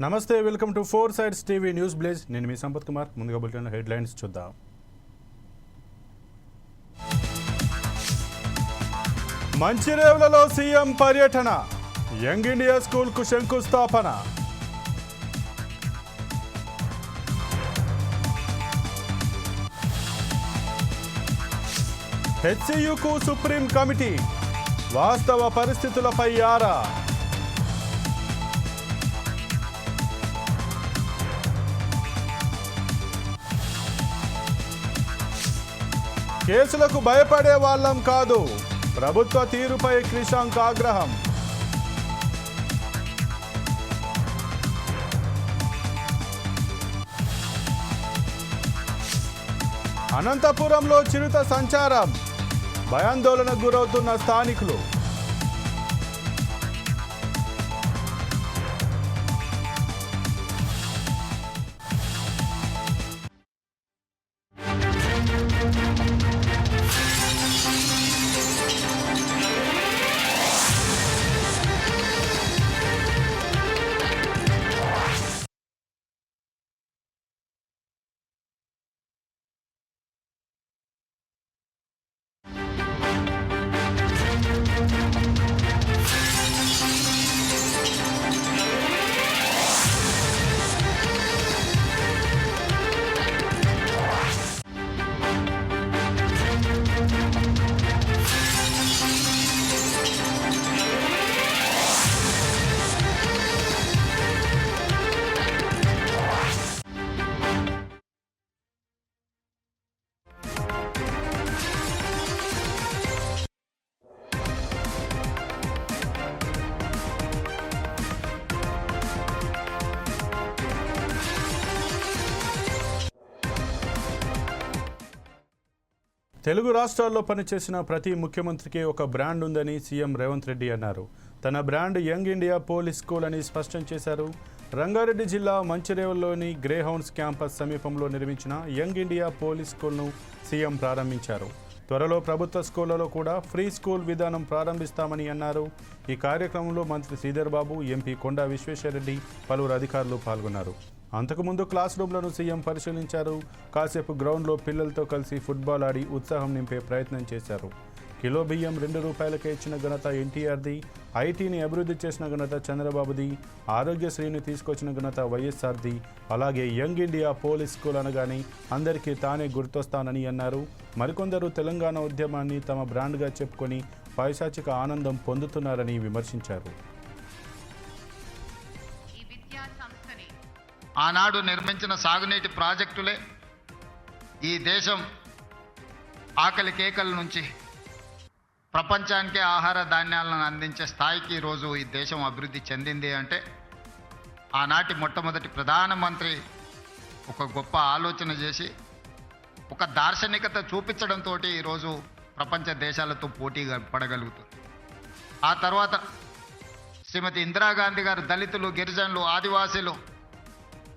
నమస్తే, welcome to four sides TV news blaze. నేను మీ సంపత్ కుమార్. ముందుగా బులెటిన్ హెడ్లైన్స్ చూద్దాం. మంచిర్యాలలో సీఎం పర్యటన, యంగ్ ఇండియా స్కూల్కు శంకుస్థాపన. హెచ్సియుకు సుప్రీం కమిటీ, వాస్తవ పరిస్థితులపై ఆరా. కేసులకు భయపడే వాళ్ళం కాదు, ప్రభుత్వ తీరుపై క్రిషాంక్ ఆగ్రహం. అనంతపురంలో చిరుత సంచారం, భయాందోళనకు గురవుతున్న స్థానికులు. తెలుగు రాష్ట్రాల్లో పనిచేసిన ప్రతి ముఖ్యమంత్రికి ఒక బ్రాండ్ ఉందని సీఎం రేవంత్ రెడ్డి అన్నారు. తన brand young India police school అని స్పష్టం చేశారు. రంగారెడ్డి జిల్లా మంచిర్యాలలోని గ్రేహౌండ్స్ క్యాంపస్ సమీపంలో నిర్మించిన యంగ్ ఇండియా పోలీస్ స్కూల్ను సీఎం ప్రారంభించారు. త్వరలో ప్రభుత్వ స్కూళ్లలో కూడా ఫ్రీ స్కూల్ విధానం ప్రారంభిస్తామని అన్నారు. ఈ కార్యక్రమంలో మంత్రి శ్రీధర్ బాబు, ఎంపీ కొండా విశ్వేశ్వరరెడ్డి, పలువురు అధికారులు పాల్గొన్నారు. అంతకుముందు క్లాస్ రూమ్లను సీఎం పరిశీలించారు. కాసేపు గ్రౌండ్లో పిల్లలతో కలిసి ఫుట్బాల్ ఆడి ఉత్సాహం నింపే ప్రయత్నం చేశారు. కిలో బియ్యం 2 రూపాయలకే ఇచ్చిన ఘనత ఎన్టీఆర్ది, ఐటీని అభివృద్ధి చేసిన ఘనత చంద్రబాబుది, ఆరోగ్యశ్రీని తీసుకొచ్చిన ఘనత వైఎస్ఆర్ది. అలాగే యంగ్ ఇండియా పోలీస్ స్కూల్ అనగానే అందరికీ తానే గుర్తొస్తానని అన్నారు. మరికొందరు తెలంగాణ ఉద్యమాన్ని తమ బ్రాండ్గా చెప్పుకొని పైశాచిక ఆనందం పొందుతున్నారని విమర్శించారు. ఆనాడు నిర్మించిన సాగునీటి ప్రాజెక్టులే ఈ దేశం ఆకలి కేకల నుంచి ప్రపంచానికే ఆహార ధాన్యాలను అందించే స్థాయికి ఈరోజు ఈ దేశం అభివృద్ధి చెందింది అంటే ఆనాటి మొట్టమొదటి ప్రధానమంత్రి ఒక గొప్ప ఆలోచన చేసి ఒక దార్శనికత చూపించడంతో ఈరోజు ప్రపంచ దేశాలతో పోటీ పడగలుగుతుంది. ఆ తర్వాత శ్రీమతి ఇందిరాగాంధీ గారు దళితులు, గిరిజనులు, ఆదివాసీలు,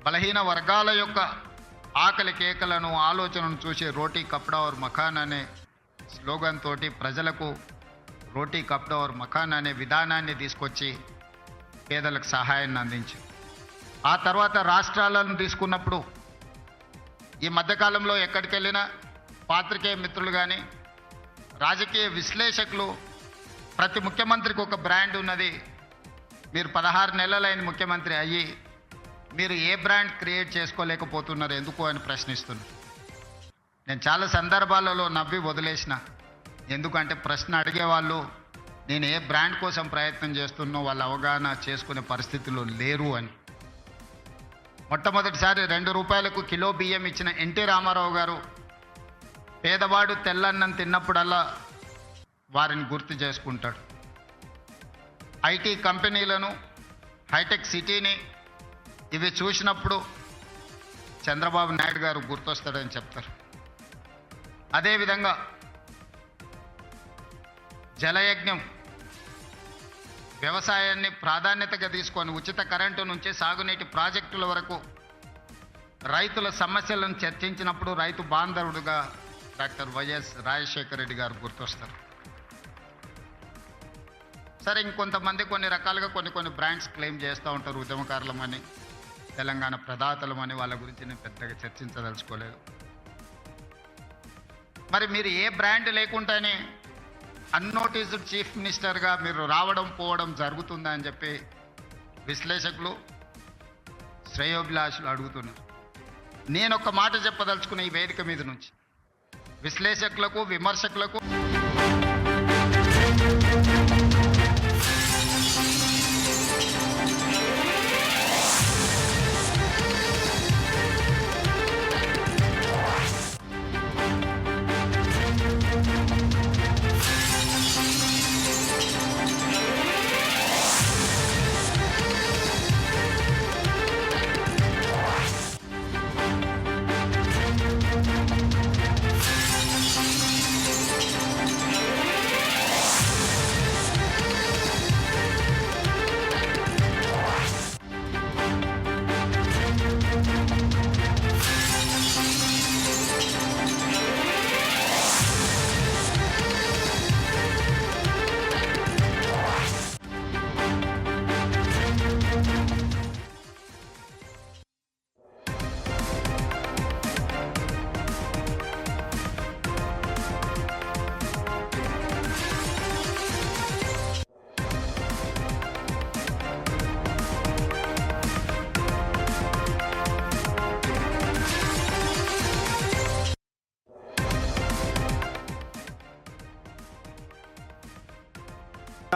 బలహీన వర్గాల యొక్క ఆకలి కేకలను, ఆలోచనను చూసి రోటీ కప్డా ఔర్ మకాన్ అనే స్లోగన్ తోటి ప్రజలకు రోటీ కప్డా ఔర్ మకాన్ అనే విధానాన్ని తీసుకొచ్చి పేదలకు సహాయాన్ని అందించి ఆ తర్వాత రాష్ట్రాలను తీసుకున్నప్పుడు ఈ మధ్యకాలంలో ఎక్కడికి వెళ్ళినా పాత్రికేయ మిత్రులు కానీ రాజకీయ విశ్లేషకులు ప్రతి ముఖ్యమంత్రికి ఒక బ్రాండ్ ఉన్నది, మీరు 16 నెలలైన ముఖ్యమంత్రి అయ్యి మీరు ఏ బ్రాండ్ క్రియేట్ చేసుకోలేకపోతున్నారు ఎందుకు అని ప్రశ్నిస్తున్నారు. నేను చాలా సందర్భాలలో నవ్వి వదిలేసిన, ఎందుకంటే ప్రశ్న అడిగేవాళ్ళు నేను ఏ బ్రాండ్ కోసం ప్రయత్నం చేస్తున్నో వాళ్ళు అవగాహన చేసుకునే పరిస్థితుల్లో లేరు అని. మొట్టమొదటిసారి 2 రూపాయలకు కిలో బియ్యం ఇచ్చిన ఎన్టీ రామారావు గారు పేదవాడు తెల్లన్నం తిన్నప్పుడల్లా వారిని గుర్తు చేసుకుంటాడు. ఐటీ కంపెనీలను, హైటెక్ సిటీని ఇవి చూసినప్పుడు చంద్రబాబు నాయుడు గారు గుర్తొస్తాడని చెప్తారు. అదేవిధంగా జలయజ్ఞం వ్యవసాయాన్ని ప్రాధాన్యతగా తీసుకొని ఉచిత కరెంటు నుంచి సాగునీటి ప్రాజెక్టుల వరకు రైతుల సమస్యలను చర్చించినప్పుడు రైతు బాంధవుడుగా డాక్టర్ వైఎస్ రాజశేఖర రెడ్డి గారు గుర్తొస్తారు. సరే, ఇంకొంతమంది కొన్ని రకాలుగా కొన్ని బ్రాండ్స్ క్లెయిమ్ చేస్తూ ఉంటారు ఉద్యమకారులమని. తెలంగాణ ప్రదాతలం అని వాళ్ళ గురించి నేను పెద్దగా చర్చించదలుచుకోలేదు. మరి మీరు ఏ బ్రాండ్ లేకుండానే అన్నోటీస్డ్ చీఫ్ మినిస్టర్గా మీరు రావడం పోవడం జరుగుతుందా అని చెప్పి విశ్లేషకులు శ్రేయోభిలాషులు అడుగుతున్నారు. నేను ఒక మాట చెప్పదలుచుకున్న ఈ వేదిక మీద నుంచి విశ్లేషకులకు విమర్శకులకు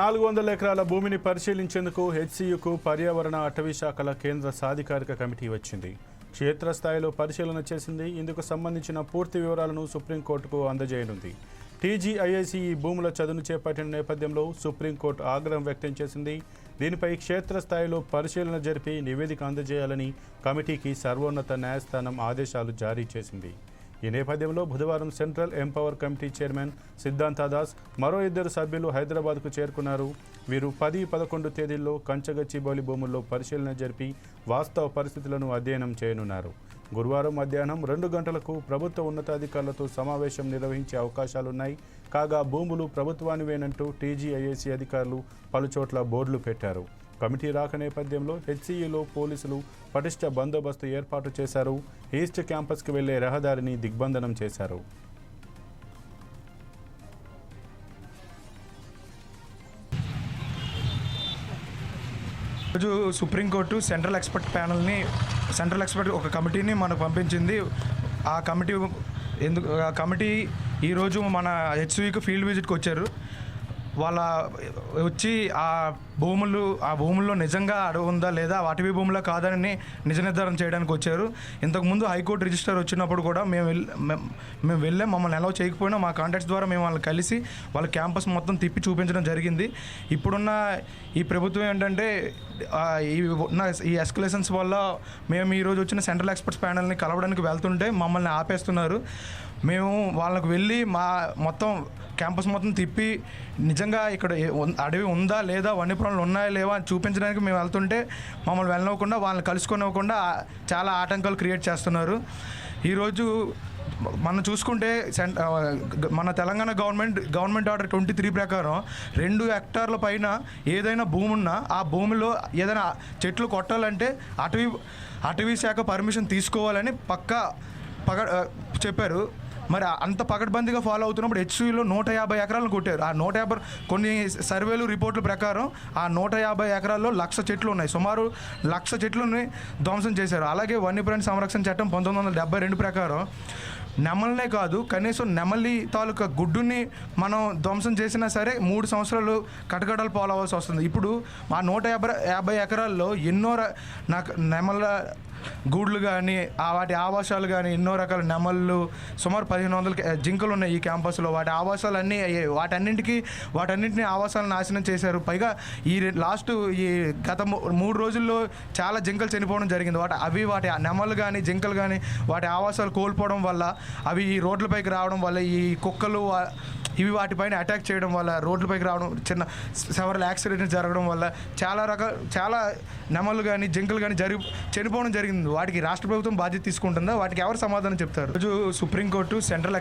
నాలుగు 400 ఎకరాల భూమిని పరిశీలించేందుకు హెచ్సియుకు పర్యావరణ అటవీ శాఖల కేంద్ర సాధికారిక కమిటీ వచ్చింది. క్షేత్రస్థాయిలో పరిశీలన చేసింది. ఇందుకు సంబంధించిన పూర్తి వివరాలను సుప్రీంకోర్టుకు అందజేయనుంది. టీజీఐఐసి ఈ భూముల చదును చేపట్టిన నేపథ్యంలో సుప్రీంకోర్టు ఆగ్రహం వ్యక్తం చేసింది. దీనిపై క్షేత్రస్థాయిలో పరిశీలన జరిపి నివేదిక అందజేయాలని కమిటీకి సర్వోన్నత న్యాయస్థానం ఆదేశాలు జారీ చేసింది. ఈ నేపథ్యంలో బుధవారం సెంట్రల్ ఎంపవర్ కమిటీ చైర్మన్ సిద్ధాంత దాస్ మరో 2 సభ్యులు హైదరాబాద్కు చేరుకున్నారు. వీరు 10-11 తేదీల్లో కంచగచ్చిబౌలి భూముల్లో పరిశీలన జరిపి వాస్తవ పరిస్థితులను అధ్యయనం చేయనున్నారు. గురువారం మధ్యాహ్నం 2 గంటలకు ప్రభుత్వ ఉన్నతాధికారులతో సమావేశం నిర్వహించే అవకాశాలున్నాయి. కాగా భూములు ప్రభుత్వానివేనంటూ టీజీఐఐసి అధికారులు పలుచోట్ల బోర్డులు పెట్టారు. కమిటీ రాక నేపథ్యంలో హెచ్సియులో పోలీసులు పటిష్ట బందోబస్తు ఏర్పాటు చేశారు. ఈస్ట్ క్యాంపస్కి వెళ్లే రహదారిని దిగ్బంధనం చేశారు. ఈరోజు సుప్రీంకోర్టు సెంట్రల్ ఎక్స్పర్ట్ ఒక కమిటీని మనకు పంపించింది. ఆ కమిటీ ఈరోజు మన హెచ్సియుకి ఫీల్డ్ విజిట్కి వచ్చారు. వాళ్ళ వచ్చి ఆ భూముల్లో నిజంగా అడవి ఉందా లేదా అటవీ భూములా కాదని నిజ నిర్ధారణ చేయడానికి వచ్చారు. ఇంతకుముందు హైకోర్టు రిజిస్టర్ వచ్చినప్పుడు కూడా మేము వెళ్ళాం. మమ్మల్ని అలౌ చేయకపోయినా మా కాంటాక్ట్స్ ద్వారా మేము వాళ్ళని కలిసి వాళ్ళ క్యాంపస్ మొత్తం తిప్పి చూపించడం జరిగింది. ఇప్పుడున్న ఈ ప్రభుత్వం ఏంటంటే ఈ ఎస్కలేషన్స్ వల్ల మేము ఈరోజు వచ్చిన సెంట్రల్ ఎక్స్పర్ట్స్ ప్యానల్ని కలవడానికి వెళ్తుంటే మమ్మల్ని ఆపేస్తున్నారు. మేము వాళ్ళకు వెళ్ళి మా మొత్తం క్యాంపస్ మొత్తం తిప్పి నిజంగా ఇక్కడ అడవి ఉందా లేదా వన్యప్రాణులు ఉన్నాయా లేవా అని చూపించడానికి మేము వెళ్తుంటే మమ్మల్ని వెళ్ళనివ్వకుండా వాళ్ళని కలుసుకొనివ్వకుండా చాలా ఆటంకాలు క్రియేట్ చేస్తున్నారు. ఈరోజు మనం చూసుకుంటే మన తెలంగాణ గవర్నమెంట్ ఆర్డర్ 23 ప్రకారం 2 హెక్టార్ల పైన ఏదైనా భూమి ఉన్నా ఆ భూమిలో ఏదైనా చెట్లు కొట్టాలంటే అటవీ శాఖ పర్మిషన్ తీసుకోవాలని పక్కా చెప్పారు. మరి అంత పకడ్బందీగా ఫాలో అవుతున్నప్పుడు హెచ్సియులో 150 ఎకరాలను కొట్టారు. ఆ 150 కొన్ని సర్వేలు రిపోర్టుల ప్రకారం ఆ 150 ఎకరాల్లో 1,00,000 చెట్లు ఉన్నాయి. సుమారు 1,00,000 చెట్లని ధ్వంసం చేశారు. అలాగే వన్యప్రాణి సంరక్షణ చట్టం 1972 ప్రకారం నెమలనే కాదు కనీసం నెమలి తాలూకా గుడ్డుని మనం ధ్వంసం చేసినా సరే 3 సంవత్సరాలు కటకటాలు పాలవలసి వస్తుంది. ఇప్పుడు ఆ 150 ఎకరాల్లో ఎన్నో నెమల గూడ్లు కానీ వాటి ఆవాసాలు కానీ ఎన్నో రకాల నెమళ్ళు సుమారు 1,500 జింకలు ఉన్నాయి ఈ క్యాంపస్లో. వాటి ఆవాసాలు అన్నీ అయ్యాయి. వాటన్నింటినీ ఆవాసాలను నాశనం చేశారు. పైగా ఈ గత 3 రోజుల్లో చాలా జింకలు చనిపోవడం జరిగింది. వాటి నెమలు కానీ జింకలు కానీ వాటి ఆవాసాలు కోల్పోవడం వల్ల అవి ఈ రోడ్లపైకి రావడం వల్ల ఈ కుక్కలు ఇవి వాటిపైన అటాక్ చేయడం వల్ల రోడ్లపైకి రావడం సెవరల్ యాక్సిడెంట్స్ జరగడం వల్ల చాలా నెమలు కానీ జింకలు కానీ చనిపోవడం జరిగింది. వాటికి రాష్ట్ర ప్రభుత్వం బాధ్యత తీసుకుంటుందా? వాటికి ఎవరు సమాధానం చెప్తారు? రోజు సుప్రీంకోర్టు సెంట్రల్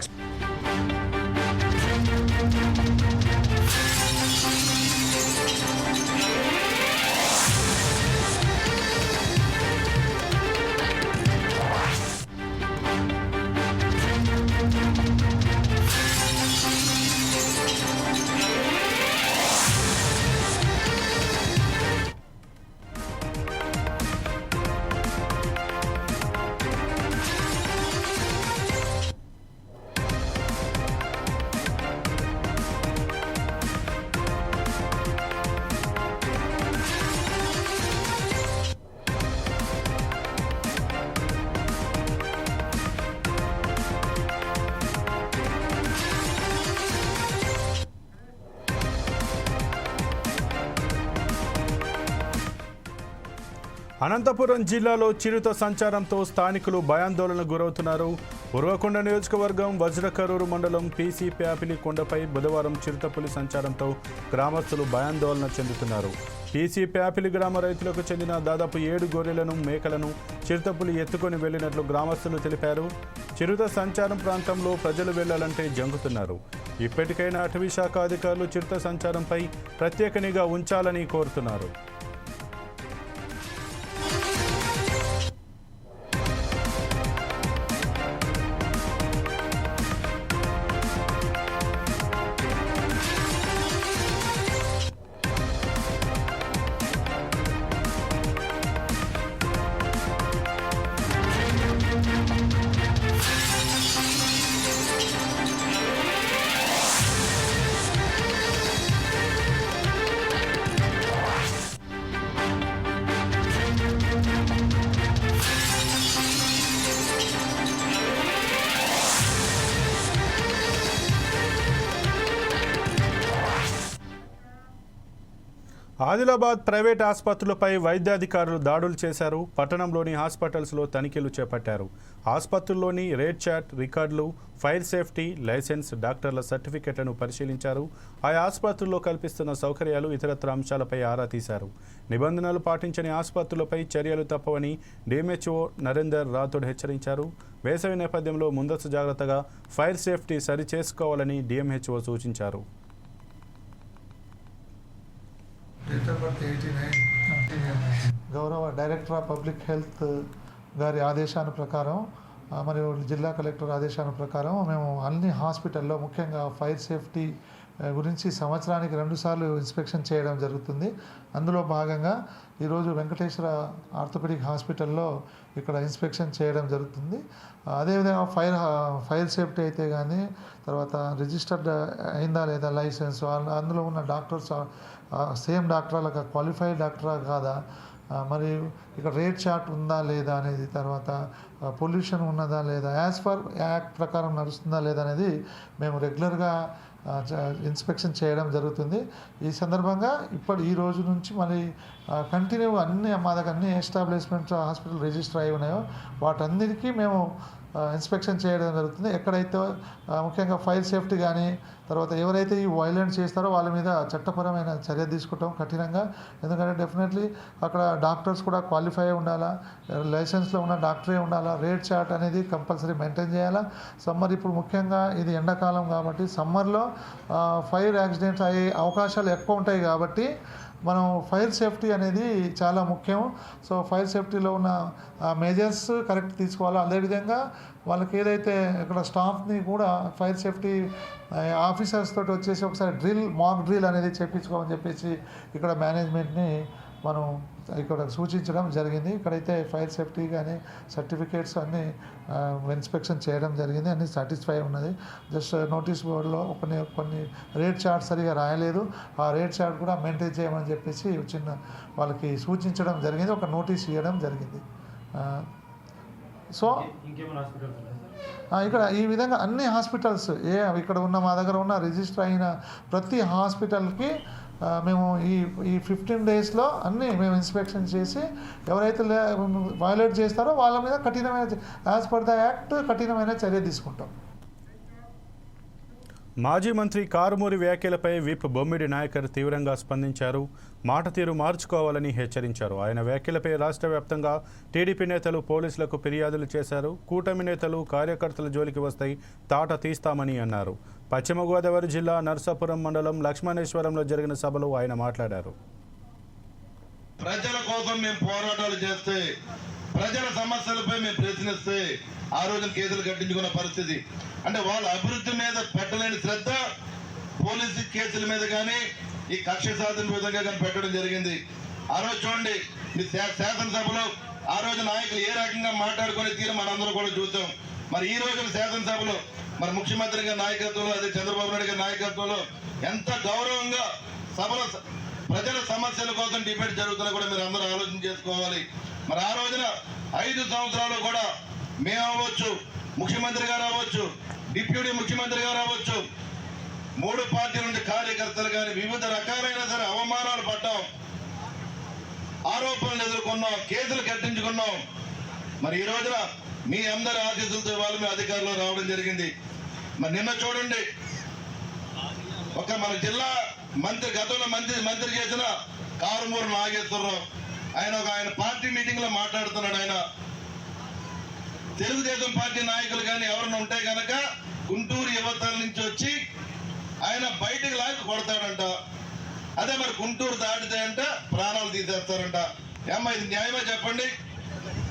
అనంతపురం జిల్లాలో చిరుత సంచారంతో స్థానికులు భయాందోళనకు గురవుతున్నారు. ఉరవకొండ నియోజకవర్గం వజ్రకరూరు మండలం పీసీ ప్యాపిలి కొండపై బుధవారం చిరుతపులి సంచారంతో గ్రామస్తులు భయాందోళన చెందుతున్నారు. పీసీ ప్యాపిలి గ్రామ రైతులకు చెందిన దాదాపు 7 గొర్రెలను, మేకలను చిరుతపులి ఎత్తుకొని వెళ్లినట్లు గ్రామస్తులు తెలిపారు. చిరుత సంచారం ప్రాంతంలో ప్రజలు వెళ్లాలంటే జంకుతున్నారు. ఇప్పటికైనా అటవీ శాఖ అధికారులు చిరుత సంచారంపై ప్రత్యేక నిఘా ఉంచాలని కోరుతున్నారు. ఆదిలాబాద్ ప్రైవేట్ ఆసుపత్రులపై వైద్యాధికారులు దాడులు చేశారు. పట్టణంలోని హాస్పిటల్స్లో తనిఖీలు చేపట్టారు. ఆసుపత్రుల్లోని రేట్ చార్ట్, రికార్డులు, ఫైర్ సేఫ్టీ, లైసెన్స్, డాక్టర్ల సర్టిఫికెట్లను పరిశీలించారు. ఆయా ఆసుపత్రుల్లో కల్పిస్తున్న సౌకర్యాలు, ఇతరత్ర అంశాలపై ఆరా తీశారు. నిబంధనలు పాటించని ఆసుపత్రులపై చర్యలు తప్పవని డిఎంహెచ్ఓ నరేందర్ రాథోడ్ హెచ్చరించారు. వేసవి నేపథ్యంలో ముందస్తు జాగ్రత్తగా ఫైర్ సేఫ్టీ సరిచేసుకోవాలని డిఎంహెచ్ఓ సూచించారు. గౌరవ డైరెక్టర్ ఆఫ్ పబ్లిక్ హెల్త్ గారి ఆదేశాల ప్రకారం మరియు జిల్లా కలెక్టర్ ఆదేశాల ప్రకారం మేము అన్ని హాస్పిటల్లో ముఖ్యంగా ఫైర్ సేఫ్టీ గురించి సంవత్సరానికి 2 సార్లు ఇన్స్పెక్షన్ చేయడం జరుగుతుంది. అందులో భాగంగా ఈరోజు వెంకటేశ్వర ఆర్థోపెడిక్ హాస్పిటల్లో ఇక్కడ ఇన్స్పెక్షన్ చేయడం జరుగుతుంది. అదేవిధంగా ఫైర్ సేఫ్టీ అయితే కానీ తర్వాత రిజిస్టర్డ్ అయిందా లేదా లైసెన్స్, అందులో ఉన్న డాక్టర్స్ సేమ్ డాక్టర్లకు క్వాలిఫైడ్ డాక్టరా కాదా, మరి ఇక్కడ రేట్ చార్ట్ ఉందా లేదా అనేది, తర్వాత పొల్యూషన్ ఉన్నదా లేదా, యాజ్ పర్ యాక్ట్ ప్రకారం నడుస్తుందా లేదా అనేది మేము రెగ్యులర్గా ఇన్స్పెక్షన్ చేయడం జరుగుతుంది. ఈ సందర్భంగా ఈ రోజు నుంచి మరి కంటిన్యూ మా దగ్గర అన్ని ఎస్టాబ్లిష్మెంట్స్ హాస్పిటల్ రిజిస్టర్ అయి ఉన్నాయో వాటన్నిటికీ మేము ఇన్స్పెక్షన్ చేయడం జరుగుతుంది. ఎక్కడైతే ముఖ్యంగా ఫైర్ సేఫ్టీ కానీ తర్వాత ఎవరైతే ఈ వైలెంట్ చేస్తారో వాళ్ళ మీద చట్టపరమైన చర్య తీసుకుంటాం కఠినంగా. ఎందుకంటే డెఫినెట్లీ అక్కడ డాక్టర్స్ కూడా క్వాలిఫై ఉండాలా, లైసెన్స్లో ఉన్న డాక్టరే ఉండాలా, రేట్ చార్ట్ అనేది కంపల్సరీ మెయింటైన్ చేయాలా. సమ్మర్ ఇప్పుడు ముఖ్యంగా ఇది ఎండాకాలం కాబట్టి సమ్మర్లో ఫైర్ యాక్సిడెంట్స్ అయ్యే అవకాశాలు ఎక్కువ ఉంటాయి కాబట్టి మనం ఫైర్ సేఫ్టీ అనేది చాలా ముఖ్యం. సో ఫైర్ సేఫ్టీలో ఉన్న మెజర్స్ కరెక్ట్ తీసుకోవాలి. అదేవిధంగా వాళ్ళకి ఏదైతే ఇక్కడ స్టాఫ్ని కూడా ఫైర్ సేఫ్టీ ఆఫీసర్స్ తోటి వచ్చేసి ఒకసారి మాక్ డ్రిల్ అనేది చేయించుకోమని చెప్పేసి ఇక్కడ మేనేజ్మెంట్ని మనం ఇక్కడ సూచించడం జరిగింది. ఇక్కడైతే ఫైర్ సేఫ్టీ కానీ సర్టిఫికేట్స్ అన్నీ ఇన్స్పెక్షన్ చేయడం జరిగింది, అన్నీ సాటిస్ఫై ఉన్నది. జస్ట్ నోటీస్ బోర్డులో కొన్ని రేట్ చార్ట్ సరిగా రాయలేదు, ఆ రేట్ చార్ట్ కూడా మెయింటైన్ చేయమని చెప్పేసి చిన్న వాళ్ళకి సూచించడం జరిగింది, ఒక నోటీస్ ఇవ్వడం జరిగింది. సో ఇక్కడ ఈ విధంగా అన్ని హాస్పిటల్స్ ఇక్కడ ఉన్న మా దగ్గర ఉన్న రిజిస్టర్ అయిన ప్రతి హాస్పిటల్కి మేము ఈ 15 డేస్లో అన్నీ మేము ఇన్స్పెక్షన్ చేసి ఎవరైతే వయలేట్ చేస్తారో వాళ్ళ మీద కఠినమైన యాజ్ పర్ ద యాక్ట్ కఠినమైన చర్య తీసుకుంటాం. మాజీ మంత్రి కారుమూరి వ్యాఖ్యలపై విప్ బొమ్మిడి నాయకర్ తీవ్రంగా స్పందించారు. మాట తీరు మార్చుకోవాలని హెచ్చరించారు. ఆయన వ్యాఖ్యలపై రాష్ట్ర వ్యాప్తంగా టీడీపీ నేతలు పోలీసులకు ఫిర్యాదులు చేశారు. కూటమి నేతలు కార్యకర్తల జోలికి వస్తాయి తాట తీస్తామని అన్నారు. పశ్చిమ గోదావరి జిల్లా నర్సాపురం మండలం లక్ష్మణేశ్వరంలో జరిగిన సభలో ఆయన మాట్లాడారు. ప్రజల కోసం మేము పోరాటాలు చేస్తే, ప్రజల సమస్యలపై మేము ప్రశ్నిస్తే ఆ రోజున కేసులు కట్టించుకున్న పరిస్థితి, అంటే వాళ్ళ అభివృద్ధి మీద పెట్టలేని శ్రద్ధ పోలీసు కేసుల మీద కానీ ఈ కక్ష సాధన విధంగా కానీ పెట్టడం జరిగింది. ఆ రోజు చూడండి మీ శాసనసభలో ఆ రోజు నాయకులు ఏ రకంగా మాట్లాడుకునే తీరు మనందరూ కూడా చూసాం. మరి ఈ రోజున శాసనసభలో మరి ముఖ్యమంత్రి గారి నాయకత్వంలో, అదే చంద్రబాబు నాయుడు గారి నాయకత్వంలో ఎంత గౌరవంగా సభలో ప్రజల సమస్యల కోసం డిబేట్ జరుగుతున్నా కూడా మీరు అందరూ ఆలోచన చేసుకోవాలి. మరి ఆ రోజున 5 సంవత్సరాలు కూడా మేము అవ్వచ్చు, ముఖ్యమంత్రి గారు అవ్వచ్చు, డిప్యూటీ ముఖ్యమంత్రి గారు అవ్వచ్చు, 3 పార్టీల నుండి కార్యకర్తలు కానీ వివిధ రకాలైన సరే అవమానాలు పడ్డాం. ఆరోపణలు ఎదుర్కొన్నాం, కేసులు కట్టించుకున్నాం. మరి ఈ రోజున మీ అందరి ఆశీస్సులతో ఇవాళ మీ అధికారంలో రావడం జరిగింది. మరి నిన్న చూడండి, ఒక మన జిల్లా మంత్రి, గతంలో మంత్రి చేసిన కారుమూరు నాగేశ్వరరావు, ఆయన పార్టీ మీటింగ్ లో మాట్లాడుతున్నాడు. ఆయన తెలుగుదేశం పార్టీ నాయకులు కానీ ఎవరైనా ఉంటే కనుక గుంటూరు యువతల నుంచి వచ్చి ఆయన బయటకు లాగి కొడతాడంట. అదే మరి గుంటూరు దాటితే అంట ప్రాణాలు తీసేస్తారంట. ఏమ్మా ఇది న్యాయమే చెప్పండి?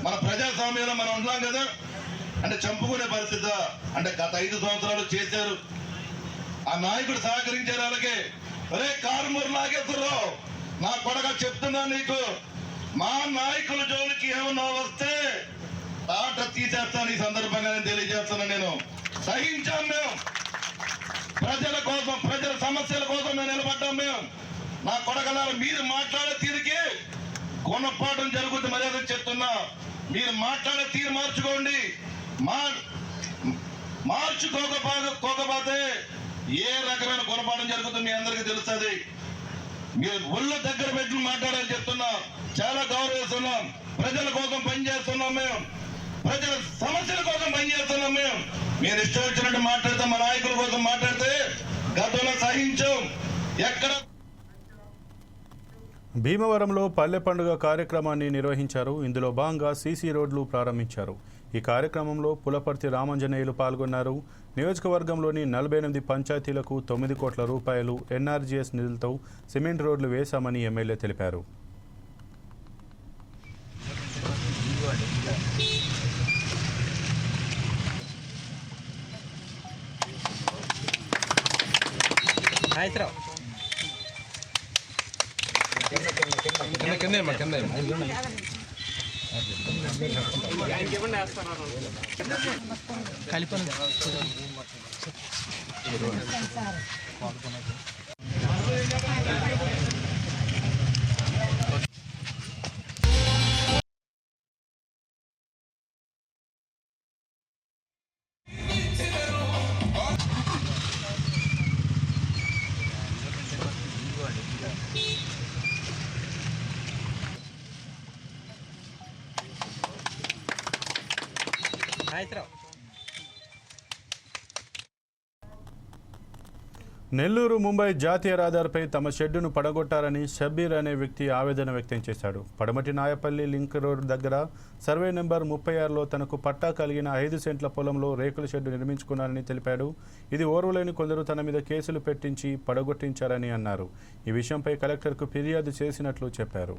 మన ప్రజాస్వామ్యంలో మనం ఉంటున్నాం కదా, అంటే చంపుకునే పరిస్థితి. అంటే గత 5 సంవత్సరాలు చేశారు, ఆ నాయకుడు సహకరించారు. అలాగే ఒరే కారుమూరు నాగేశ్వరరావు, నా కొడక చెప్తున్నా నీకు, మా నాయకుల జోలికి ఏమన్నా వస్తే తాట తీసేస్తాను. ఈ సందర్భంగా నేను తెలియజేస్తున్నాను. నేను సహించాం. మేము ప్రజల కోసం, ప్రజల సమస్యల కోసం మేము నిలబడ్డాం. మేము నా కొడకలారా, మీరు మాట్లాడే తీరుకి గుణపాఠం జరుగుతుంది. మర్యాద చెప్తున్నా, మీరు మాట్లాడే తీరు మార్చుకోండి. మార్చుకోకపోతే ఏ రకమైన గుణపాఠం జరుగుతుందో మీ అందరికీ తెలుస్తుంది. మీరు ఒళ్ళు దగ్గర పెట్టి మాట్లాడాలని చెప్తున్నా. చాలా గౌరవిస్తున్నాం. ప్రజల కోసం పనిచేస్తున్నాం. మేము ప్రజల సమస్యల కోసం పనిచేస్తున్నాం. మీరు ఇష్టం వచ్చినట్టు మాట్లాడితే, మా నాయకుల కోసం మాట్లాడితే గతంలో సహించాం. ఎక్కడ భీమవరంలో పల్లె పండుగ కార్యక్రమాన్ని నిర్వహించారు. ఇందులో భాగంగా సీసీ రోడ్లు ప్రారంభించారు. ఈ కార్యక్రమంలో పులపర్తి రామాంజనేయులు పాల్గొన్నారు. నియోజకవర్గంలోని 48 పంచాయతీలకు 9 కోట్ల రూపాయలు ఎన్ఆర్జీఎస్ నిధులతో సిమెంట్ రోడ్లు వేశామని ఎమ్మెల్యే తెలిపారు. నెల్లూరు ముంబై జాతీయ రహదారిపై తమ షెడ్డును పడగొట్టారని షబ్బీర్ అనే వ్యక్తి ఆవేదన వ్యక్తం చేశాడు. పడమటి నాయపల్లి లింక్ రోడ్ దగ్గర సర్వే నెంబర్ 36లో తనకు పట్టా కలిగిన 5 సెంట్ల పొలంలో రేకుల షెడ్డు నిర్మించుకున్నారని తెలిపాడు. ఇది ఓర్వలేని కొందరు తన మీద కేసులు పెట్టించి పడగొట్టించారని అన్నారు. ఈ విషయంపై కలెక్టర్కు ఫిర్యాదు చేసినట్లు చెప్పారు.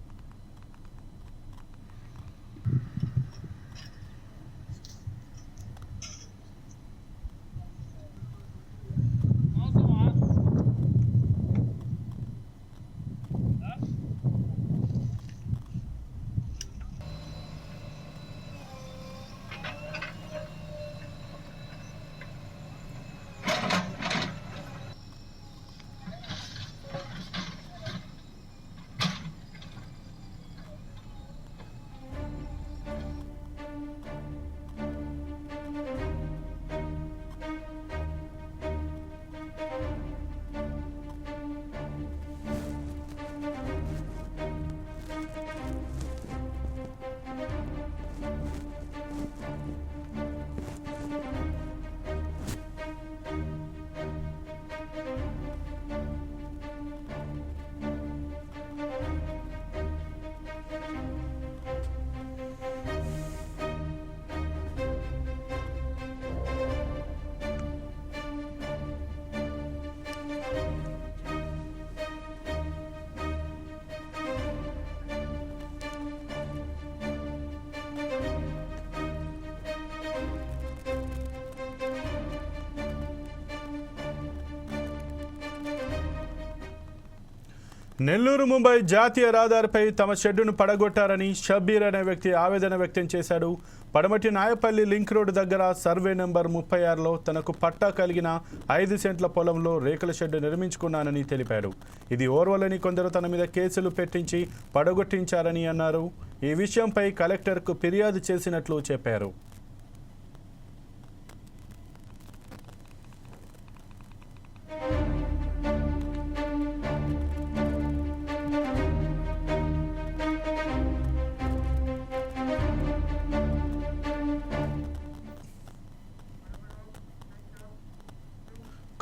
నెల్లూరు ముంబై జాతీయ రహదారిపై తమ షెడ్డును పడగొట్టారని షబ్బీర్ అనే వ్యక్తి ఆవేదన వ్యక్తం చేశాడు. పడమటి నాయపల్లి లింక్ రోడ్డు దగ్గర సర్వే నెంబర్ 36లో తనకు పట్టా కలిగిన 5 సెంట్ల పొలంలో రేకుల షెడ్డు నిర్మించుకున్నానని తెలిపాడు. ఇది ఓర్వలేని కొందరు తన మీద కేసులు పెట్టించి పడగొట్టించారని అన్నారు. ఈ విషయంపై కలెక్టర్కు ఫిర్యాదు చేసినట్లు చెప్పారు.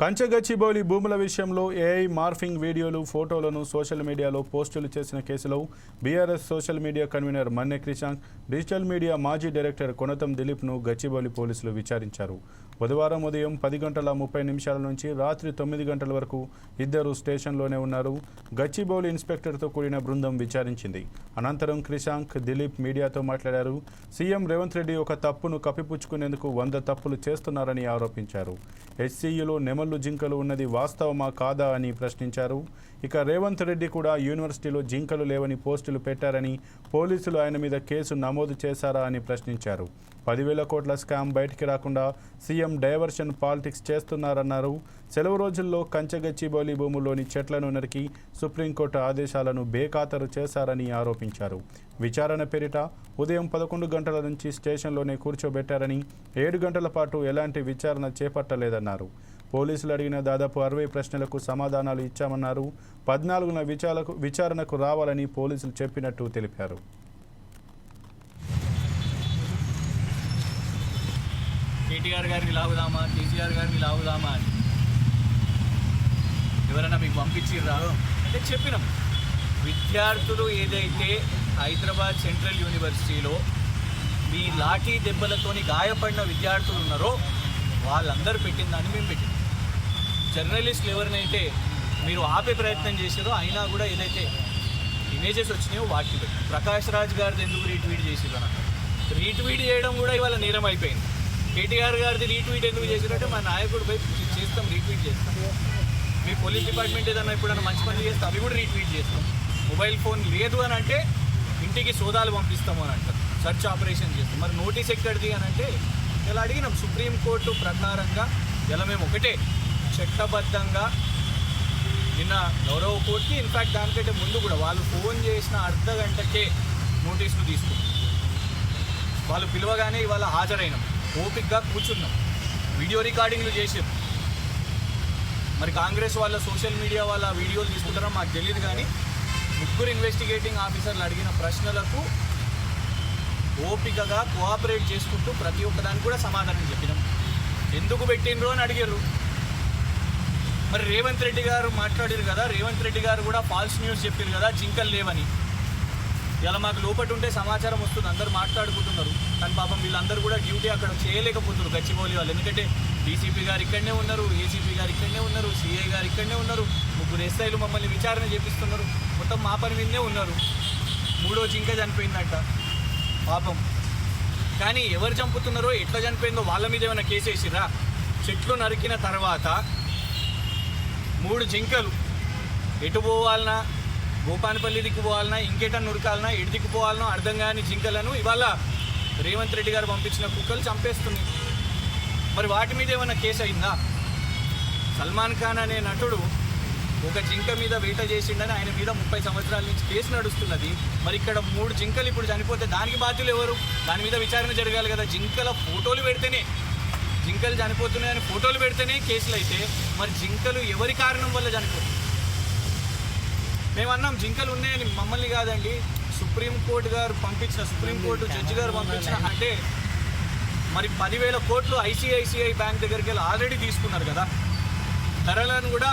కంచగచ్చిబౌలి భూముల విషయంలో ఏఐ మార్ఫింగ్ వీడియోలు ఫోటోలను సోషల్ మీడియాలో పోస్టులు చేసిన కేసులో BRS social media convener Manne Krishank digital media మాజీ డైరెక్టర్ కొనతం దిలీప్ను గచ్చిబౌలి పోలీసులు విచారించారు. బుధవారం ఉదయం 10:30 నుంచి రాత్రి 9 గంటల వరకు ఇద్దరు స్టేషన్లోనే ఉన్నారు. గచ్చిబౌలి ఇన్స్పెక్టర్తో కూడిన బృందం విచారించింది. అనంతరం క్రిషాంక్, దిలీప్ మీడియాతో మాట్లాడారు. సీఎం రేవంత్ రెడ్డి ఒక తప్పును కప్పిపుచ్చుకునేందుకు 100 తప్పులు చేస్తున్నారని ఆరోపించారు. హెచ్సీయూలో నెమళ్ళు జింకలు ఉన్నది వాస్తవమా కాదా అని ప్రశ్నించారు. ఇక రేవంత్ రెడ్డి కూడా యూనివర్సిటీలో జింకలు లేవని పోస్టులు పెట్టారని, పోలీసులు ఆయన మీద కేసు నమోదు చేశారా అని ప్రశ్నించారు. 10,000 కోట్ల స్కామ్ బయటికి రాకుండా సీఎం డైవర్షన్ పాలిటిక్స్ చేస్తున్నారన్నారు. సెలవు రోజుల్లో కంచగచ్చిబౌలి భూముల్లోని చెట్లను నరికి సుప్రీంకోర్టు ఆదేశాలను బేఖాతరు చేశారని ఆరోపించారు. విచారణ పేరిట ఉదయం 11 గంటల నుంచి స్టేషన్లోనే కూర్చోబెట్టారని, 7 గంటల పాటు ఎలాంటి విచారణ చేపట్టలేదన్నారు. పోలీసులు అడిగిన దాదాపు 60 ప్రశ్నలకు సమాధానాలు ఇచ్చామన్నారు. 14న విచారణకు రావాలని పోలీసులు చెప్పినట్టు తెలిపారు. కేటీఆర్ గారిని లాగుదామా, కేసీఆర్ గారిని లాగుదామా అని ఎవరైనా మీకు పంపించిర్రా అంటే చెప్పినాం. విద్యార్థులు ఏదైతే హైదరాబాద్ సెంట్రల్ యూనివర్సిటీలో మీ లాఠీ దెబ్బలతోని గాయపడిన విద్యార్థులు ఉన్నారో వాళ్ళందరూ పెట్టిన దాన్ని మేము పెట్టినాం. జర్నలిస్టులు ఎవరినైతే మీరు ఆపే ప్రయత్నం చేసారో అయినా కూడా ఏదైతే ఇమేజెస్ వచ్చినాయో వాటికి పెట్టినాం. ప్రకాష్ రాజ్ గారిది ఎందుకు రీట్వీట్ చేసిరో రీట్వీట్ చేయడం కూడా ఇవాళ నేరం అయిపోయింది. కేటీఆర్ గారిది రీట్వీట్ ఎందుకు చేసిరంటే మా నాయకుడు పోయి చేస్తాం, రీట్వీట్ చేస్తాం. మీ పోలీస్ డిపార్ట్మెంట్ ఏదన్నా ఎప్పుడైనా మంచి పని చేస్తే అవి కూడా రీట్వీట్ చేస్తాం. మొబైల్ ఫోన్ లేదు అని అంటే ఇంటికి సోదాలు పంపిస్తాము అని అంటారు, సర్చ్ ఆపరేషన్ చేస్తాం. మరి నోటీస్ ఎక్కడిది అని అంటే ఇలా అడిగినాం. సుప్రీంకోర్టు ప్రకారంగా ఇలా మేము ఒకటే చట్టబద్ధంగా నిన్న గౌరవ కోర్టుకి ఇన్ఫ్యాక్ట్ దానికంటే ముందు కూడా వాళ్ళు ఫోన్ చేసిన అర్ధ గంటకే నోటీసులు తీసుకున్నాం. వాళ్ళు పిలవగానే ఇవాళ హాజరైనాం, ఓపిక్గా కూర్చున్నాం, వీడియో రికార్డింగ్లు చేసారు. మరి కాంగ్రెస్ వాళ్ళ సోషల్ మీడియా వాళ్ళ వీడియోలు తీసుకుంటారో మాకు తెలియదు, కానీ 3 ఇన్వెస్టిగేటింగ్ ఆఫీసర్లు అడిగిన ప్రశ్నలకు ఓపికగా కోఆపరేట్ చేసుకుంటూ ప్రతి ఒక్కదానికి కూడా సమాధానం చెప్పినాం. ఎందుకు పెట్టినరు అని అడిగారు. మరి రేవంత్ రెడ్డి గారు మాట్లాడారు కదా, రేవంత్ రెడ్డి గారు కూడా ఫాల్స్ న్యూస్ చెప్పారు కదా జింకలు లేవని. ఇలా మాకు లోపటి ఉంటే సమాచారం వస్తుంది, అందరూ మాట్లాడుకుంటున్నారు. కానీ పాపం వీళ్ళందరూ కూడా డ్యూటీ అక్కడ చేయలేకపోతున్నారు గచ్చిబౌలి వాళ్ళు. ఎందుకంటే డీసీపీ గారు ఇక్కడనే ఉన్నారు, ఏసీపీ గారు ఇక్కడనే ఉన్నారు, సిఐ గారు ఇక్కడనే ఉన్నారు, 3 ఎస్ఐలు మమ్మల్ని విచారణ చేపిస్తున్నారు, మొత్తం మా పని మీదనే ఉన్నారు. 3వ జింక చనిపోయిందంట పాపం. కానీ ఎవరు చంపుతున్నారో ఎట్లా చనిపోయిందో వాళ్ళ మీద ఏమైనా కేసు వేసిరా? చెట్లు నరికిన తర్వాత 3 జింకలు ఎటు పోవాలన్నా, గోపానపల్లి దిక్కు పోవాలన్నా, ఇంకేటన్నా ఉరకాలన్నా, ఎటు దిక్కు పోవాలనో అర్థం కాని జింకలను ఇవాళ రేవంత్ రెడ్డి గారు పంపించిన కుక్కలు చంపేస్తున్నాయి. మరి వాటి మీద ఏమైనా కేసు అయిందా? సల్మాన్ ఖాన్ అనే నటుడు ఒక జింక మీద వేట చేసిండని ఆయన మీద 30 సంవత్సరాల నుంచి కేసు నడుస్తున్నది. మరి ఇక్కడ 3 జింకలు ఇప్పుడు చనిపోతే దానికి బాధ్యులు ఎవరు? దాని మీద విచారణ జరగాలి కదా. జింకల ఫోటోలు పెడితేనే, జింకలు చనిపోతున్నాయని ఫోటోలు పెడితేనే కేసులు అయితే మరి జింకలు ఎవరి కారణం వల్ల చనిపోతుంది? మేమన్నాం జింకలు ఉన్నాయని, మమ్మల్ని కాదండి, సుప్రీంకోర్టు జడ్జి గారు పంపించిన అంటే మరి 10,000 కోట్లు ఐసిఐసిఐ బ్యాంక్ దగ్గరికి వెళ్ళి ఆల్రెడీ తీసుకున్నారు కదా. ధరలను కూడా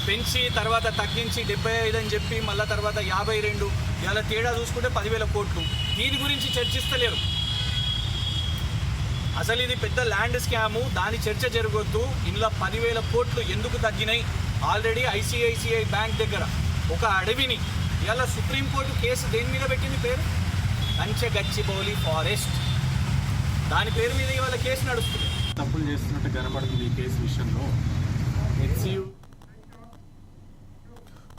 పెంచి తర్వాత తగ్గించి 75 అని చెప్పి మళ్ళీ తర్వాత 52, ఇలా తేడా చూసుకుంటే 10,000 కోట్లు. దీని గురించి చర్చిస్తలేరు. అసలు ఇది పెద్ద ల్యాండ్ స్కాము, దాని చర్చ జరగొద్దు. ఇందులో 10,000 కోట్లు ఎందుకు తగ్గినాయి? ఆల్రెడీ ఐసిఐసిఐ బ్యాంక్ దగ్గర ఒక అడవిని ఇలా సుప్రీంకోర్టు కేసు దేని మీద పెట్టింది? పేరు కంచగచ్చిబౌలి ఫారెస్ట్, దాని పేరు మీద ఇవాళ కేసు నడుస్తుంది. తప్పులు చేస్తున్నట్టు కనబడుతుంది ఈ కేసు విషయంలో.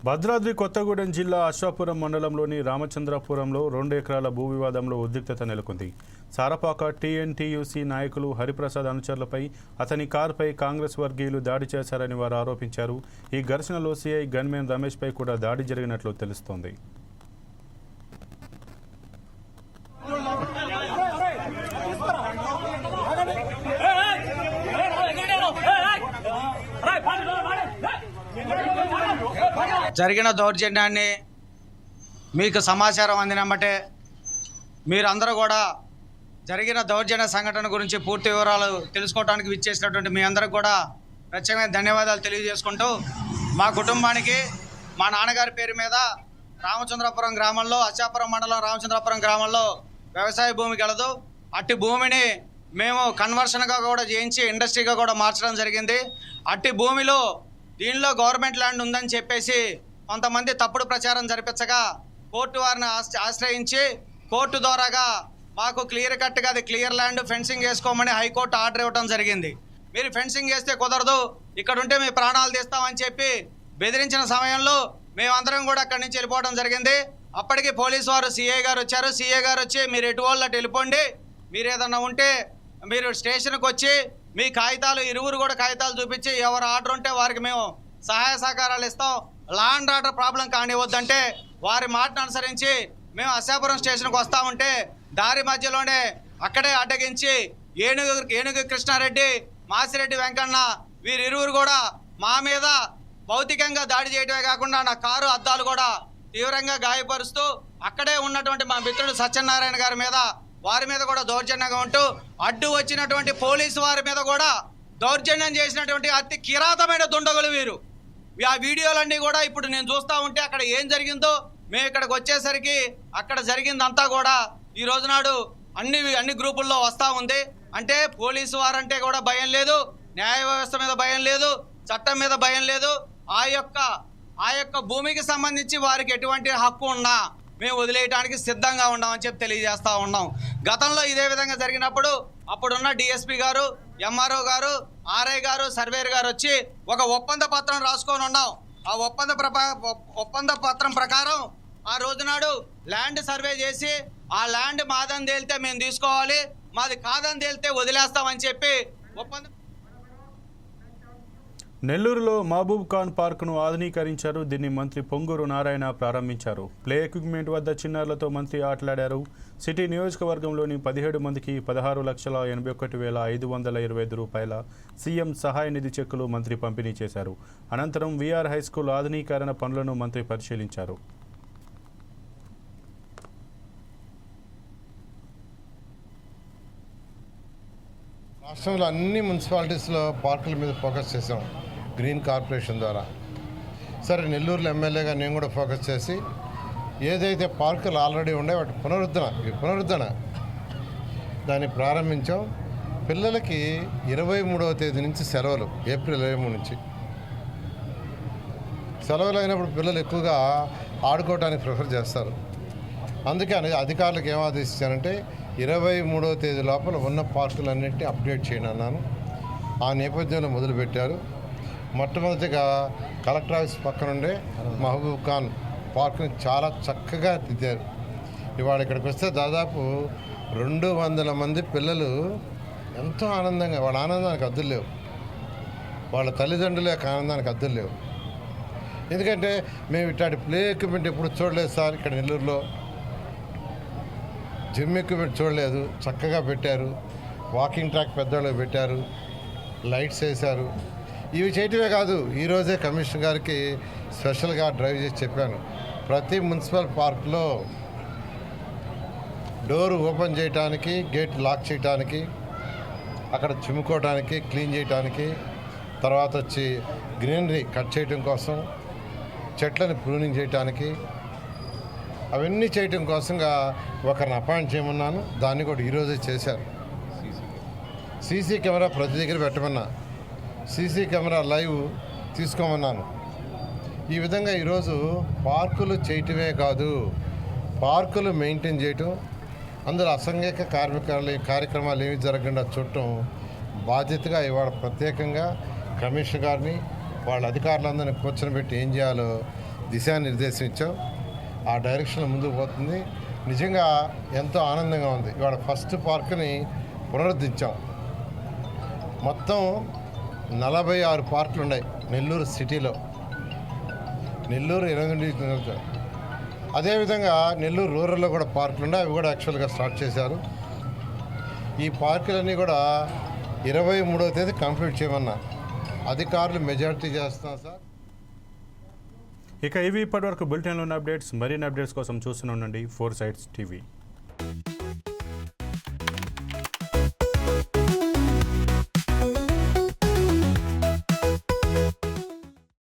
భద్రాద్రి కొత్తగూడెం జిల్లా అశ్వాపురం మండలంలోని రామచంద్రపురంలో 2 ఎకరాల భూ వివాదంలో ఉద్రిక్తత నెలకొంది. సారపాక టీఎన్టీయూసీ నాయకులు హరిప్రసాద్ అనుచరులపై, అతని కారుపై కాంగ్రెస్ వర్గీయులు దాడి చేశారని వారు ఆరోపించారు. ఈ ఘర్షణలో సిఐ గన్మెన్ రమేష్పై కూడా దాడి జరిగినట్లు తెలుస్తోంది. జరిగిన దౌర్జన్యాన్ని మీకు సమాచారం అందినమ్మటే మీరందరూ కూడా జరిగిన దౌర్జన్య సంఘటన గురించి పూర్తి వివరాలు తెలుసుకోవడానికి విచ్చేసినటువంటి మీ అందరికి కూడా ప్రత్యేకమైన ధన్యవాదాలు తెలియజేసుకుంటూ మా కుటుంబానికి మా నాన్నగారి పేరు మీద రామచంద్రపురం గ్రామంలో అచ్చాపురం మండలం రామచంద్రపురం గ్రామంలో వ్యవసాయ భూమి కలదు. అట్టి భూమిని మేము కన్వర్షన్గా కూడా చేయించి ఇండస్ట్రీగా కూడా మార్చడం జరిగింది. అట్టి భూమిలో దీనిలో గవర్నమెంట్ ల్యాండ్ ఉందని చెప్పేసి కొంతమంది తప్పుడు ప్రచారం జరిపించగా కోర్టు వారిని ఆశ్రయించి కోర్టు ద్వారాగా మాకు క్లియర్ కట్గా అది క్లియర్ ల్యాండ్ ఫెన్సింగ్ వేసుకోమని హైకోర్టు ఆర్డర్ ఇవ్వడం జరిగింది. మీరు ఫెన్సింగ్ వేస్తే కుదరదు, ఇక్కడ ఉంటే మీ ప్రాణాలు తీస్తామని చెప్పి బెదిరించిన సమయంలో మేమందరం కూడా అక్కడి నుంచి వెళ్ళిపోవడం జరిగింది. అప్పటికి పోలీసు వారు సిఐ గారు వచ్చారు. సిఐ గారు వచ్చి మీరు ఎటువల్ల అటు వెళ్ళిపోండి, మీరు ఏదన్నా ఉంటే మీరు స్టేషన్కి వచ్చి మీ కాగితాలు ఇరువురు కూడా కాగితాలు చూపించి ఎవరు ఆర్డర్ ఉంటే వారికి మేము సహాయ సహకారాలు ఇస్తాం, లా అండ్ ఆర్డర్ ప్రాబ్లం కానివద్దంటే వారి మాటను అనుసరించి మేము అశాపురం స్టేషన్కి వస్తూ ఉంటే దారి మధ్యలోనే అక్కడే అడ్డగించి ఏనుగు కృష్ణారెడ్డి, మాసిరెడ్డి వెంకన్న వీరిరువురు కూడా మా మీద భౌతికంగా దాడి చేయడమే కాకుండా నా కారు అద్దాలు కూడా తీవ్రంగా గాయపరుస్తూ అక్కడే ఉన్నటువంటి మా మిత్రుడు సత్యనారాయణ గారి మీద వారి మీద కూడా దౌర్జన్యంగా ఉంటూ అడ్డు వచ్చినటువంటి పోలీసు వారి మీద కూడా దౌర్జన్యం చేసినటువంటి అతి కిరాతమైన దుండగులు వీరు. ఆ వీడియోలన్నీ కూడా ఇప్పుడు నేను చూస్తూ ఉంటే అక్కడ ఏం జరిగిందో మేము ఇక్కడికి వచ్చేసరికి అక్కడ జరిగిందంతా కూడా ఈ రోజు నాడు అన్ని గ్రూపుల్లో వస్తూ ఉంది. అంటే పోలీసు వారంటే కూడా భయం లేదు, న్యాయ వ్యవస్థ మీద భయం లేదు, చట్టం మీద భయం లేదు. ఆ యొక్క భూమికి సంబంధించి వారికి ఎటువంటి హక్కు ఉన్నా మేము వదిలేయడానికి సిద్ధంగా ఉన్నామని చెప్పి తెలియజేస్తూ ఉన్నాం. గతంలో ఇదే విధంగా జరిగినప్పుడు అప్పుడున్న డిఎస్పీ గారు, ఎంఆర్ఓ గారు, ఆర్ఐ గారు, సర్వేర్ గారు వచ్చి ఒక ఒప్పంద పత్రం రాసుకొని ఉన్నాం. ఆ ఒప్పంద పత్రం ప్రకారం ఆ రోజు నాడు ల్యాండ్ సర్వే చేసి ఆ ల్యాండ్ మాదని తేలితే మేము తీసుకోవాలి, మాది కాదని తేలితే వదిలేస్తామని చెప్పి ఒప్పందం. నెల్లూరులో మహబూబ్ ఖాన్ పార్కును ఆధునీకరించారు. దీన్ని మంత్రి పొంగూరు నారాయణ ప్రారంభించారు. ప్లే ఎక్విప్మెంట్ వద్ద చిన్నారులతో మంత్రి ఆటలాడారు. సిటీ నియోజకవర్గంలోని 17 మందికి 16,81,525 రూపాయల సీఎం సహాయ నిధి చెక్కులు మంత్రి పంపిణీ చేశారు. అనంతరం వీఆర్ హైస్కూల్ ఆధునీకరణ పనులను మంత్రి పరిశీలించారు. రాష్ట్రంలో అన్ని మున్సిపాలిటీస్లో పార్కుల మీద ఫోకస్ చేసాం గ్రీన్ కార్పొరేషన్ ద్వారా. సరే, నెల్లూరులో ఎమ్మెల్యేగా నేను కూడా ఫోకస్ చేసి ఏదైతే పార్కులు ఆల్రెడీ ఉండే వాటి పునరుద్ధరణ దాన్ని ప్రారంభించాం. పిల్లలకి 23వ తేదీ నుంచి సెలవులు, ఏప్రిల్ 23 నుంచి సెలవులు అయినప్పుడు పిల్లలు ఎక్కువగా ఆడుకోవడానికి ప్రిఫర్ చేస్తారు. అందుకే అధికారులకు ఏం ఆదేశించానంటే 23వ తేదీ లోపల ఉన్న పార్కులన్నింటినీ అప్డేట్ చేయండి అన్నాను. ఆ నేపథ్యంలో మొదలుపెట్టారు. మొట్టమొదటిగా కలెక్టర్ ఆఫీస్ పక్కనుండే మహబూబ్ ఖాన్ పార్కుని చాలా చక్కగా దిద్దారు. ఇవాళ ఇక్కడికి వస్తే దాదాపు 200 మంది పిల్లలు ఎంతో ఆనందంగా, వాళ్ళ ఆనందానికి హద్దులు లేవు, వాళ్ళ తల్లిదండ్రుల యొక్క ఆనందానికి హద్దులు లేవు. ఎందుకంటే మేము ఇట్లాంటి ప్లే ఎక్విప్మెంట్ ఎప్పుడు చూడలేదు సార్. ఇక్కడ నెల్లూరులో జిమ్ ఎక్విప్మెంట్ చూడలేదు, చక్కగా పెట్టారు. వాకింగ్ ట్రాక్ పెద్దవాళ్ళకి పెట్టారు, లైట్స్ వేశారు. ఇవి చేయటమే కాదు, ఈరోజే కమిషనర్ గారికి స్పెషల్గా డ్రైవ్ చేసి చెప్పాను. ప్రతి మున్సిపల్ పార్క్లో డోర్ ఓపెన్ చేయడానికి, గేట్ లాక్ చేయడానికి, అక్కడ చిమ్ముకోవడానికి, క్లీన్ చేయడానికి, తర్వాత వచ్చి గ్రీనరీ కట్ చేయడం కోసం, చెట్లను ప్రూనింగ్ చేయడానికి, అవన్నీ చేయటం కోసంగా ఒకరిని అపాయింట్ చేయమన్నాను. దాన్ని కూడా ఈరోజే చేశారు. సీసీ కెమెరా ప్రతి దగ్గర పెట్టమన్నా, సీసీ కెమెరా లైవ్ తీసుకోమన్నాను. ఈ విధంగా ఈరోజు పార్కులు చేయటమే కాదు, పార్కులు మెయింటైన్ చేయటం, అందులో అసంఘిక కార్యక్రమాలు ఏమి జరగకుండా చూడటం బాధ్యతగా ఇవాళ ప్రత్యేకంగా కమిషనర్ గారిని వాళ్ళ అధికారులందరినీ కూర్చొని పెట్టి ఏం చేయాలో దిశానిర్దేశం ఇచ్చాం. ఆ డైరెక్షన్లో ముందుకు పోతుంది. నిజంగా ఎంతో ఆనందంగా ఉంది. ఇవాళ ఫస్ట్ పార్కుని పునరుద్ధరించాం. మొత్తం 46 పార్కులు ఉన్నాయి నెల్లూరు సిటీలో, నెల్లూరు 8. అదేవిధంగా నెల్లూరు రూరల్లో కూడా పార్కులు ఉన్నాయి, అవి కూడా యాక్చువల్గా స్టార్ట్ చేశారు. ఈ పార్కులన్నీ కూడా 23వ తేదీ కంప్లీట్ చేయమన్నా అధికారులు మెజారిటీ చేస్తున్నారు సార్. ఇక ఇవి ఇప్పటివరకు బులెటిన్లో ఉన్న అప్డేట్స్. మరిన్ని అప్డేట్స్ కోసం చూస్తూనే ఉండండి 4 Sides TV.